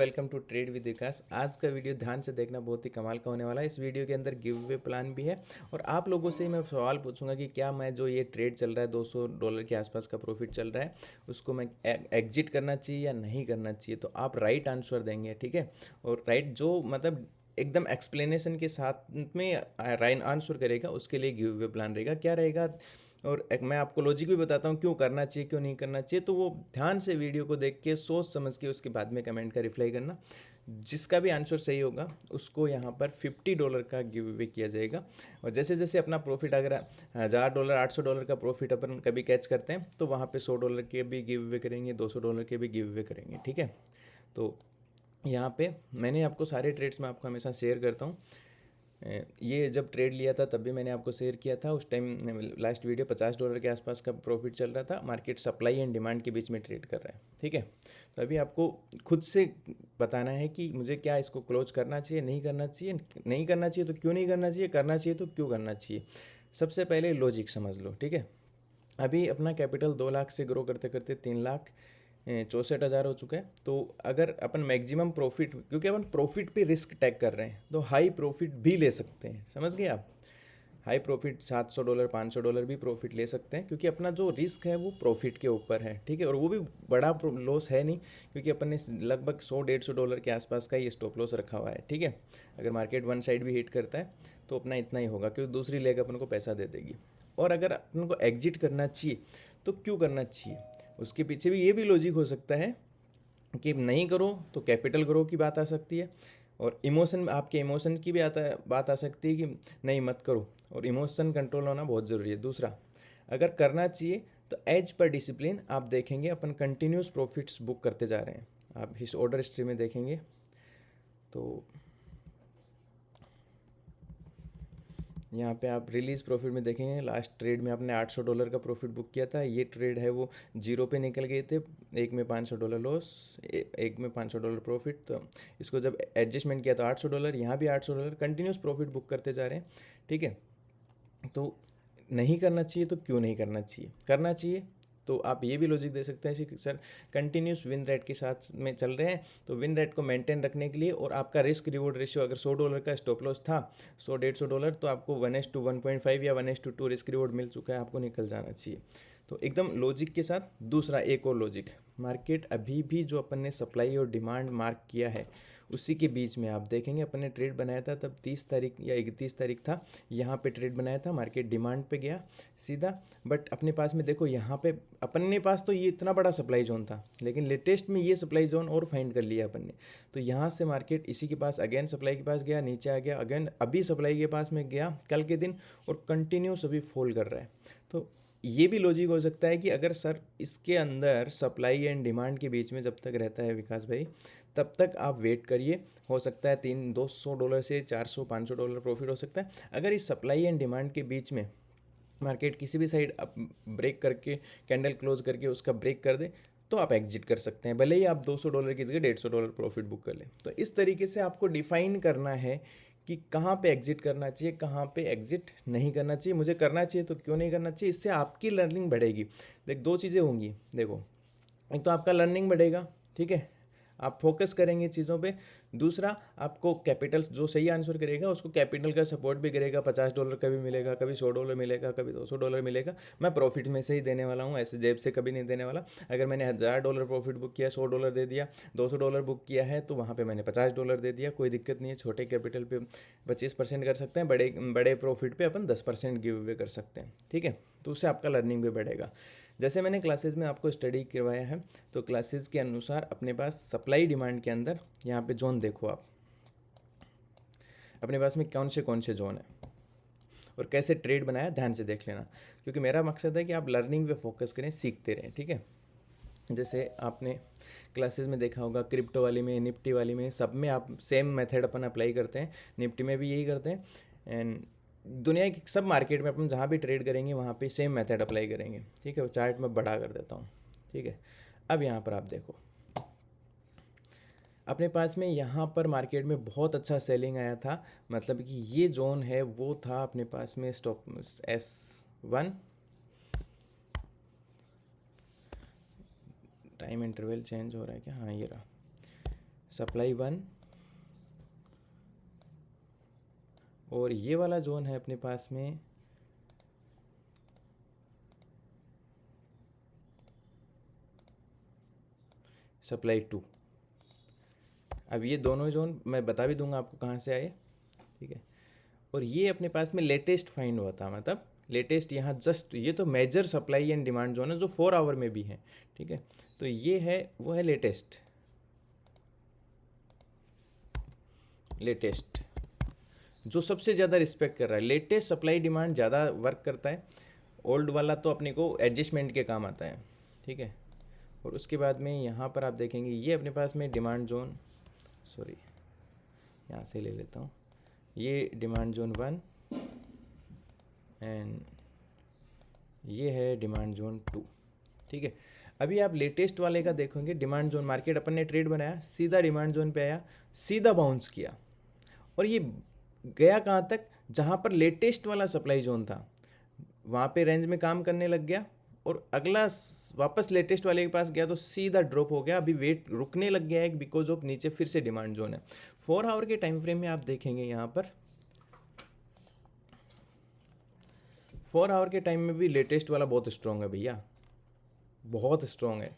Welcome to trade with विकास। आज का video ध्यान से देखना, बहुत ही कमाल का होने वाला है। इस वीडियो के अंदर गिव अवे प्लान भी है और आप लोगों से ही मैं सवाल पूछूंगा कि क्या मैं जो ये ट्रेड चल रहा है $200 के आसपास का प्रॉफिट चल रहा है, उसको मैं एग्जिट करना चाहिए या नहीं करना चाहिए। तो आप राइट आंसर देंगे, ठीक है। और राइट जो मतलब एकदम एक्सप्लेनेशन के साथ में राइट आंसर करेगा, उसके लिए गिव अवे प्लान रहेगा। क्या रहेगा और मैं आपको लॉजिक भी बताता हूँ क्यों करना चाहिए क्यों नहीं करना चाहिए। तो वो ध्यान से वीडियो को देख के सोच समझ के उसके बाद में कमेंट का रिप्लाई करना। जिसका भी आंसर सही होगा उसको यहाँ पर $50 का गिव अवे किया जाएगा। और जैसे जैसे अपना प्रॉफिट, अगर $1000 $800 का प्रॉफिट अपन कभी कैच करते हैं तो वहाँ पे $100 के भी गिव अवे करेंगे, $200 के भी गिव अवे करेंगे, ठीक है। तो यहाँ पे मैंने आपको सारे ट्रेड्स में आपको हमेशा शेयर करता हूँ। ये जब ट्रेड लिया था तब भी मैंने आपको शेयर किया था। उस टाइम लास्ट वीडियो $50 के आसपास का प्रॉफिट चल रहा था। मार्केट सप्लाई एंड डिमांड के बीच में ट्रेड कर रहा है, ठीक है। तो अभी आपको खुद से बताना है कि मुझे क्या इसको क्लोज करना चाहिए, नहीं करना चाहिए। नहीं करना चाहिए तो क्यों नहीं करना चाहिए तो क्यों करना चाहिए। सबसे पहले लॉजिक समझ लो, ठीक है। अभी अपना कैपिटल 2 लाख से ग्रो करते करते 3,64,000 हो चुका है। तो अगर अपन मैक्सिमम प्रॉफिट, क्योंकि अपन प्रॉफिट पे रिस्क टैग कर रहे हैं, तो हाई प्रॉफिट भी ले सकते हैं, समझ गए आप। हाई प्रॉफिट $700 $500 भी प्रॉफिट ले सकते हैं, क्योंकि अपना जो रिस्क है वो प्रॉफिट के ऊपर है, ठीक है। और वो भी बड़ा लॉस है नहीं, क्योंकि अपन ने लगभग $100-150 के आसपास का ये स्टॉप लॉस रखा हुआ है, ठीक है। अगर मार्केट वन साइड भी हिट करता है तो अपना इतना ही होगा, क्योंकि दूसरी लेग अपन को पैसा दे देगी। और अगर अपन को एग्जिट करना चाहिए तो क्यों करना चाहिए, उसके पीछे भी ये भी लॉजिक हो सकता है कि नहीं करो तो कैपिटल ग्रो की बात आ सकती है। और इमोशन, आपके इमोशन की भी बात आ सकती है कि नहीं मत करो, और इमोशन कंट्रोल होना बहुत ज़रूरी है। दूसरा, अगर करना चाहिए तो एज पर डिसिप्लिन आप देखेंगे अपन कंटिन्यूस प्रॉफिट्स बुक करते जा रहे हैं। आप इस ऑर्डर हिस्ट्री में देखेंगे तो यहाँ पे आप रिलीज प्रॉफिट में देखेंगे, लास्ट ट्रेड में आपने $800 का प्रॉफिट बुक किया था। ये ट्रेड है वो जीरो पे निकल गए थे, एक में $500 लॉस, एक में $500 प्रॉफिट। तो इसको जब एडजस्टमेंट किया तो $800, यहाँ भी $800, कंटिन्यूस प्रॉफिट बुक करते जा रहे हैं, ठीक है। तो नहीं करना चाहिए तो क्यों नहीं करना चाहिए, करना चाहिए तो आप ये भी लॉजिक दे सकते हैं कि सर कंटिन्यूस विन रेट के साथ में चल रहे हैं, तो विन रेट को मेंटेन रखने के लिए, और आपका रिस्क रिवॉर्ड रेशियो अगर $100 का स्टॉप लॉस था, $100-150, तो आपको 1:1.5 या 1:2 रिस्क रिवॉर्ड मिल चुका है, आपको निकल जाना चाहिए। तो एकदम लॉजिक के साथ। दूसरा एक और लॉजिक, मार्केट अभी भी जो अपन ने सप्लाई और डिमांड मार्क किया है उसी के बीच में आप देखेंगे। अपन ने ट्रेड बनाया था तब 30 तारीख या 31 तारीख था, यहाँ पे ट्रेड बनाया था, मार्केट डिमांड पे गया सीधा। बट अपने पास में देखो, यहाँ पे अपने पास तो ये इतना बड़ा सप्लाई जोन था, लेकिन लेटेस्ट में ये सप्लाई जोन और फाइंड कर लिया अपन ने। तो यहाँ से मार्केट इसी के पास अगेन सप्लाई के पास गया, नीचे आ गया, अगेन अभी सप्लाई के पास में गया कल के दिन, और कंटिन्यूस अभी फॉल कर रहा है। तो ये भी लॉजिक हो सकता है कि अगर सर इसके अंदर सप्लाई एंड डिमांड के बीच में जब तक रहता है विकास भाई, तब तक आप वेट करिए। हो सकता है $200 से $400-500 प्रॉफिट हो सकता है। अगर इस सप्लाई एंड डिमांड के बीच में मार्केट किसी भी साइड ब्रेक करके, कैंडल क्लोज करके उसका ब्रेक कर दे, तो आप एग्जिट कर सकते हैं, भले ही आप $200 की जगह $150 प्रॉफिट बुक कर लें। तो इस तरीके से आपको डिफाइन करना है कि कहाँ पे एग्जिट करना चाहिए, कहाँ पे एग्जिट नहीं करना चाहिए। मुझे करना चाहिए तो क्यों नहीं करना चाहिए, इससे आपकी लर्निंग बढ़ेगी। देख, दो चीज़ें होंगी, देखो, एक तो आपका लर्निंग बढ़ेगा, ठीक है, आप फोकस करेंगे चीज़ों पे। दूसरा, आपको कैपिटल, जो सही आंसर करेगा उसको कैपिटल का सपोर्ट भी करेगा। $50 का भी मिलेगा, कभी $100 मिलेगा, कभी $200 मिलेगा। मैं प्रॉफिट में से ही देने वाला हूँ, ऐसे जेब से कभी नहीं देने वाला। अगर मैंने $1000 प्रॉफिट बुक किया, $100 दे दिया, $200 बुक किया है, तो वहाँ पर मैंने $50 दे दिया, कोई दिक्कत नहीं है। छोटे कैपिटल पे 25% कर सकते हैं, बड़े बड़े प्रॉफिट पे अपन 10% गिव अवे कर सकते हैं, ठीक है। तो उससे आपका लर्निंग भी बढ़ेगा। जैसे मैंने क्लासेस में आपको स्टडी करवाया है, तो क्लासेस के अनुसार अपने पास सप्लाई डिमांड के अंदर यहाँ पे जोन देखो आप, अपने पास में कौन से जोन है और कैसे ट्रेड बनाया, ध्यान से देख लेना। क्योंकि मेरा मकसद है कि आप लर्निंग पे फोकस करें, सीखते रहें, ठीक है। जैसे आपने क्लासेस में देखा होगा, क्रिप्टो वाली में, निफ्टी वाली में, सब में आप सेम मेथड अपन अप्लाई करते हैं। निफ्टी में भी यही करते हैं, एंड दुनिया की सब मार्केट में अपन जहाँ भी ट्रेड करेंगे वहाँ पे सेम मेथड अप्लाई करेंगे, ठीक है। वो चार्ट में बड़ा कर देता हूँ, ठीक है। अब यहाँ पर आप देखो, अपने पास में यहाँ पर मार्केट में बहुत अच्छा सेलिंग आया था, मतलब कि ये जोन है वो था अपने पास में stop S1, time interval change हो रहा है क्या, हाँ ये रहा सप्लाई 1, और ये वाला जोन है अपने पास में सप्लाई 2। अब ये दोनों जोन मैं बता भी दूंगा आपको कहाँ से आए, ठीक है। और ये अपने पास में लेटेस्ट फाइंड हुआ था, मतलब लेटेस्ट यहाँ जस्ट, ये तो major supply and demand zone है जो 4 आवर में भी है, ठीक है। तो ये है, वो है लेटेस्ट जो सबसे ज़्यादा रिस्पेक्ट कर रहा है। लेटेस्ट सप्लाई डिमांड ज़्यादा वर्क करता है, ओल्ड वाला तो अपने को एडजस्टमेंट के काम आता है, ठीक है। और उसके बाद में यहाँ पर आप देखेंगे ये अपने पास में डिमांड जोन, सॉरी यहाँ से ले लेता हूँ, ये डिमांड जोन 1 एंड ये है डिमांड जोन 2, ठीक है। अभी आप लेटेस्ट वाले का देखोगे, डिमांड जोन मार्केट अपन ने ट्रेड बनाया, सीधा डिमांड जोन पे आया, सीधा बाउंस किया, और ये गया कहाँ तक, जहाँ पर लेटेस्ट वाला सप्लाई जोन था वहाँ पे रेंज में काम करने लग गया, और अगला वापस लेटेस्ट वाले के पास गया तो सीधा ड्रॉप हो गया। अभी वेट रुकने लग गया है बिकॉज ऑफ नीचे फिर से डिमांड जोन है। 4 आवर के टाइम फ्रेम में आप देखेंगे यहाँ पर 4 आवर के टाइम में भी लेटेस्ट वाला बहुत स्ट्रॉन्ग है भैया, बहुत स्ट्रॉन्ग है,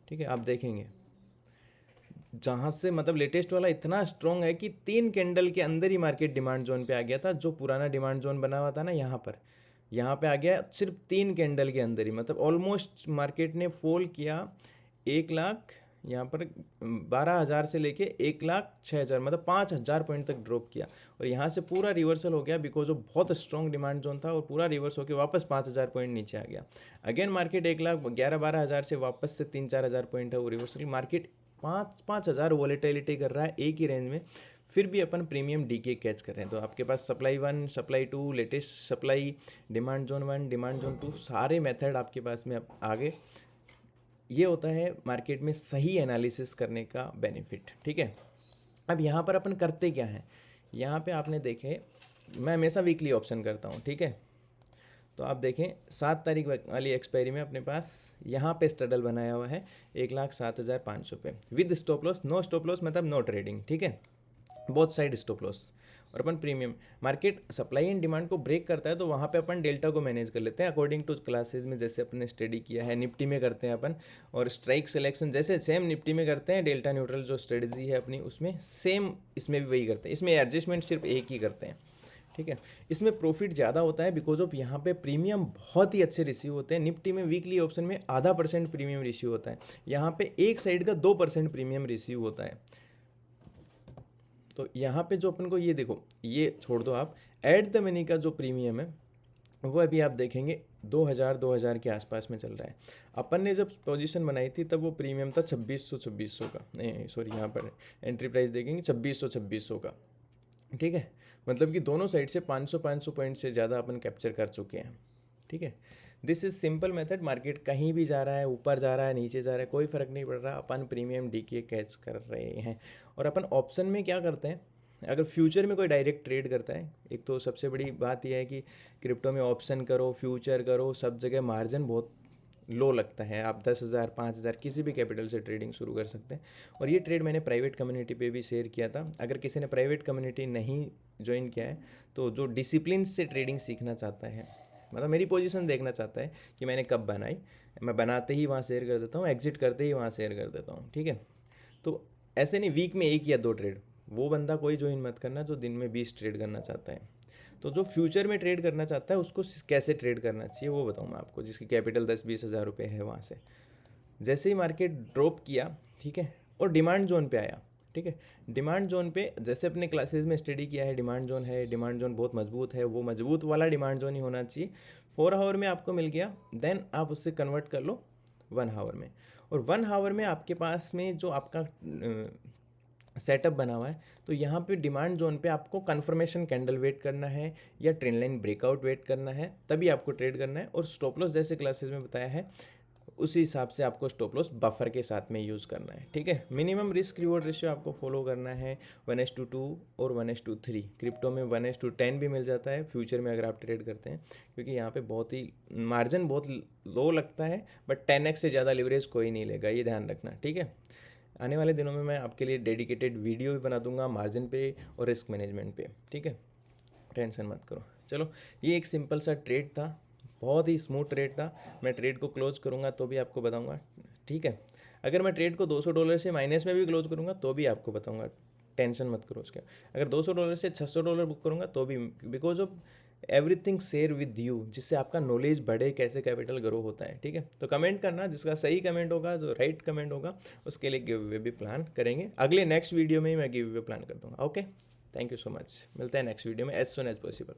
ठीक है। आप देखेंगे जहाँ से, मतलब लेटेस्ट वाला इतना स्ट्रॉन्ग है कि 3 कैंडल के अंदर ही मार्केट डिमांड जोन पे आ गया था। जो पुराना डिमांड जोन बना हुआ था ना यहाँ पे आ गया सिर्फ 3 कैंडल के अंदर ही, मतलब ऑलमोस्ट मार्केट ने फॉल किया 1 लाख, यहाँ पर 12,000 से लेके 1,06,000, मतलब 5,000 पॉइंट तक ड्रॉप किया, और यहाँ से पूरा रिवर्सल हो गया बिकॉज ऑफ बहुत स्ट्रॉन्ग डिमांड जोन था, और पूरा रिवर्स होकर वापस 5,000 पॉइंट नीचे आ गया। अगेन मार्केट 1,11,12,000 से वापस से 3-4,000 पॉइंट है वो रिवर्सल। मार्केट 5,000 वॉलेटिलिटी कर रहा है एक ही रेंज में, फिर भी अपन प्रीमियम डीके कैच कर रहे हैं। तो आपके पास supply 1, supply 2, latest supply, demand zone 1, demand zone 2, सारे मेथड आपके पास में आ गए। ये होता है मार्केट में सही एनालिसिस करने का बेनिफिट, ठीक है। अब यहाँ पर अपन करते क्या है, यहाँ पे आपने देखे मैं हमेशा वीकली ऑप्शन करता हूँ, ठीक है। तो आप देखें 7 तारीख वाली एक्सपायरी में अपने पास यहाँ पे स्टडल बनाया हुआ है 1,07,500 पे, with stop loss, no stop loss मतलब नो ट्रेडिंग, ठीक है, बोथ साइड स्टॉप लॉस। और अपन premium, market supply and demand को ब्रेक करता है तो वहाँ पे अपन डेल्टा को मैनेज कर लेते हैं अकॉर्डिंग टू क्लासेस में, जैसे अपन ने स्टडी किया है निफ्टी में करते हैं अपन, और स्ट्राइक सिलेक्शन जैसे सेम निफ्टी में करते हैं, डेल्टा न्यूट्रल जो स्ट्रेटजी है अपनी उसमें सेम इसमें भी वही करते हैं। इसमें एडजस्टमेंट सिर्फ एक ही करते हैं, ठीक है। इसमें प्रॉफिट ज़्यादा होता है बिकॉज ऑफ यहाँ पे प्रीमियम बहुत ही अच्छे रिसीव होते हैं। निफ्टी में वीकली ऑप्शन में 0.5% प्रीमियम रिसीव होता है, यहाँ पे एक साइड का 2% प्रीमियम रिसीव होता है। तो यहाँ पे जो अपन को ये देखो, ये छोड़ दो आप, एट द मनी का जो प्रीमियम है वो अभी आप देखेंगे 2,000 के आसपास में चल रहा है। अपन ने जब पोजीशन बनाई थी तब वो प्रीमियम था 2600 का, नहीं सॉरी यहाँ पर एंट्री प्राइस देखेंगे 2600 का, ठीक है। मतलब कि दोनों साइड से 500 पॉइंट से ज़्यादा अपन कैप्चर कर चुके हैं, ठीक है। This is simple method, market कहीं भी जा रहा है, ऊपर जा रहा है, नीचे जा रहा है, कोई फ़र्क नहीं पड़ रहा, अपन प्रीमियम डीके कैच कर रहे हैं। और अपन ऑप्शन में क्या करते हैं, अगर फ्यूचर में कोई डायरेक्ट ट्रेड करता है, एक तो सबसे बड़ी बात यह है कि क्रिप्टो में ऑप्शन करो, फ्यूचर करो, सब जगह मार्जिन बहुत लो लगता है। आप 10,000 5,000 किसी भी कैपिटल से ट्रेडिंग शुरू कर सकते हैं। और ये ट्रेड मैंने प्राइवेट कम्युनिटी पे भी शेयर किया था। अगर किसी ने प्राइवेट कम्युनिटी नहीं ज्वाइन किया है तो जो डिसिप्लिन से ट्रेडिंग सीखना चाहता है, मतलब मेरी पोजीशन देखना चाहता है कि मैंने कब बनाई, मैं बनाते ही वहाँ शेयर कर देता हूँ, एग्जिट करते ही वहाँ शेयर कर देता हूँ, ठीक है। तो ऐसे नहीं वीक में 1 या 2 ट्रेड, वो बंदा कोई ज्वाइन मत करना जो दिन में 20 ट्रेड करना चाहता है। तो जो फ्यूचर में ट्रेड करना चाहता है उसको कैसे ट्रेड करना चाहिए वो बताऊँ मैं आपको, जिसकी कैपिटल 10-20 हज़ार रुपये है। वहाँ से जैसे ही मार्केट ड्रॉप किया, ठीक है, और डिमांड जोन पे आया, ठीक है, डिमांड जोन पे जैसे अपने क्लासेस में स्टडी किया है, डिमांड जोन है, डिमांड जोन बहुत मजबूत है, वो मजबूत वाला डिमांड जोन ही होना चाहिए। 4 आवर में आपको मिल गया, देन आप उससे कन्वर्ट कर लो 1 आवर में, और 1 आवर में आपके पास में जो आपका सेटअप बना हुआ है, तो यहाँ पे डिमांड जोन पे आपको कंफर्मेशन कैंडल वेट करना है या ट्रेंड लाइन ब्रेकआउट वेट करना है, तभी आपको ट्रेड करना है। और स्टॉप लॉस जैसे क्लासेस में बताया है उसी हिसाब से आपको स्टॉप लॉस बफर के साथ में यूज़ करना है, ठीक है। मिनिमम रिस्क रिवॉर्ड रेशियो आपको फॉलो करना है 1:2 और 1:3। क्रिप्टो में 1:10 भी मिल जाता है फ्यूचर में अगर आप ट्रेड करते हैं, क्योंकि यहाँ पे बहुत ही मार्जिन बहुत लो लगता है, बट 10x से ज़्यादा लिवरेज कोई नहीं लेगा, ये ध्यान रखना, ठीक है। आने वाले दिनों में मैं आपके लिए डेडिकेटेड वीडियो भी बना दूंगा मार्जिन पे और रिस्क मैनेजमेंट पे, ठीक है, टेंशन मत करो। चलो, ये एक सिंपल सा ट्रेड था, बहुत ही स्मूथ ट्रेड था। मैं ट्रेड को क्लोज करूँगा तो भी आपको बताऊँगा, ठीक है। अगर मैं ट्रेड को $200 से माइनस में भी क्लोज करूँगा तो भी आपको बताऊँगा, टेंशन मत करो उसके। अगर $200 से $600 बुक करूँगा तो भी, because of everything share with you, जिससे आपका नॉलेज बढ़े कैसे कैपिटल ग्रो होता है, ठीक है। तो कमेंट करना, जिसका सही कमेंट होगा, जो राइट कमेंट होगा, उसके लिए गिव अवे भी प्लान करेंगे। अगले नेक्स्ट वीडियो में ही मैं गिव अवे प्लान कर दूँगा। Okay, thank you so much, मिलते हैं नेक्स्ट वीडियो में एज सुन एज पॉसिबल।